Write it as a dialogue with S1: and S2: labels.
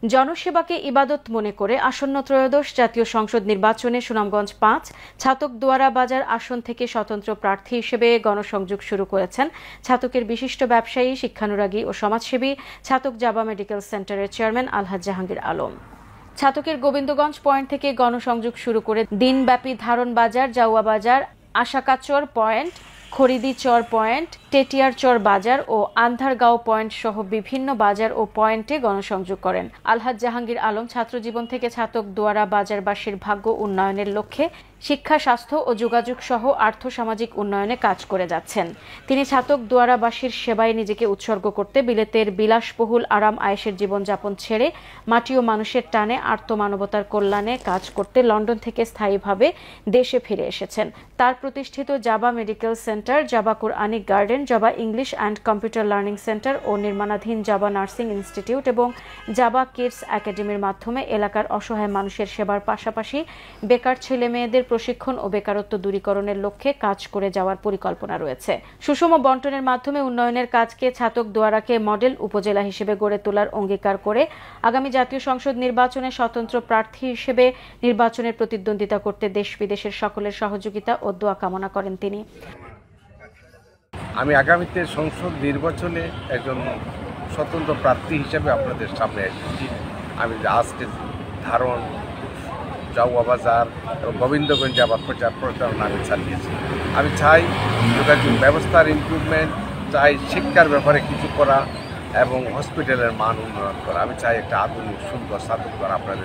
S1: জনসেবাকে ইবাদত মনে করে আসন্ন ত্রয়োদশ জাতীয় সংসদ নির্বাচনে সুনামগঞ্জ ৫ ছাতক-দুয়ারা বাজার আসন থেকে স্বতন্ত্র প্রার্থী হিসেবে গণসংযোগ শুরু করেছেন ছাতকের বিশিষ্ট ব্যবসায়ী, শিক্ষানুরাগী ও সমাজসেবী ছাতক জাবা মেডিকেল সেন্টারের চেয়ারম্যান আলহাজ জাহাঙ্গীর আলম। ছাতকের গোবিন্দগঞ্জ পয়েন্ট থেকে গণসংযোগ শুরু করে দিনব্যাপী ধারণ বাজার, জাউয়া বাজার, আশাকাচর পয়েন্ট, খরিদিচর পয়েন্ট, টেটিয়ারচর বাজার ও আন্ধারগাঁও পয়েন্ট সহ বিভিন্ন বাজার ও পয়েন্টে গণসংযোগ করেন। আলহাজ জাহাঙ্গীর আলম ছাত্রজীবন থেকে ছাতক-দুয়ারা বাজারবাসীর ভাগ্য উন্নয়নের লক্ষ্যে শিক্ষা, স্বাস্থ্য ও যোগাযোগ সহ আর্থ-সামাজিক উন্নয়নে কাজ করে যাচ্ছেন। তিনি ছাতক-দুয়ারাবাসীর সেবায় নিজেকে উৎসর্গ করতে বিলেতের বিলাসবহুল আরাম আয়েশের জীবনযাপন ছেড়ে মাটি ও মানুষের টানে আর্তমানবতার কল্যাণে কাজ করতে লন্ডন থেকে স্থায়ীভাবে দেশে ফিরে এসেছেন। তার প্রতিষ্ঠিত Jaba medical centre, Jaba Quranic garden, Jaba English and computer learning centre ও নির্মাণাধীন জাবা নার্সিং ইনস্টিটিউট এবং জাবা কিডস একাডেমির মাধ্যমে এলাকার অসহায় মানুষের সেবার পাশাপাশি বেকার ছেলে মেয়েদের প্রশিক্ষণ ও বেকারত্ব দূরীকরণের লক্ষ্যে কাজ করে যাওয়ার পরিকল্পনা রয়েছে। সুষম বন্টনের মাধ্যমে উন্নয়নের কাজকে ছাতক-দুয়ারাকে মডেল উপজেলা হিসেবে গড়ে তোলার অঙ্গীকার করে আগামী জাতীয় সংসদ নির্বাচনে স্বতন্ত্র প্রার্থী হিসেবে নির্বাচনের প্রতিদ্বন্দ্বিতা করতে দেশ বিদেশের সকলের সহযোগিতা ও দোয়া কামনা করেন তিনি।
S2: আমি আগামীতে সংসদ নির্বাচনে একজন স্বতন্ত্র প্রার্থী হিসেবে আপনাদের সামনে এসেছি। আমি আজকে ধারণ, জাউয়া বাজার এবং গোবিন্দগঞ্জ আবার প্রচারণা আমি চালিয়েছি। আমি চাই যোগাযোগ ব্যবস্থার ইমপ্রুভমেন্ট, চাই শিক্ষার ব্যাপারে কিছু করা এবং হসপিটালের মান উন্নয়ন করা। আমি চাই একটা আধুনিক সুন্দর ছাতক আপনাদের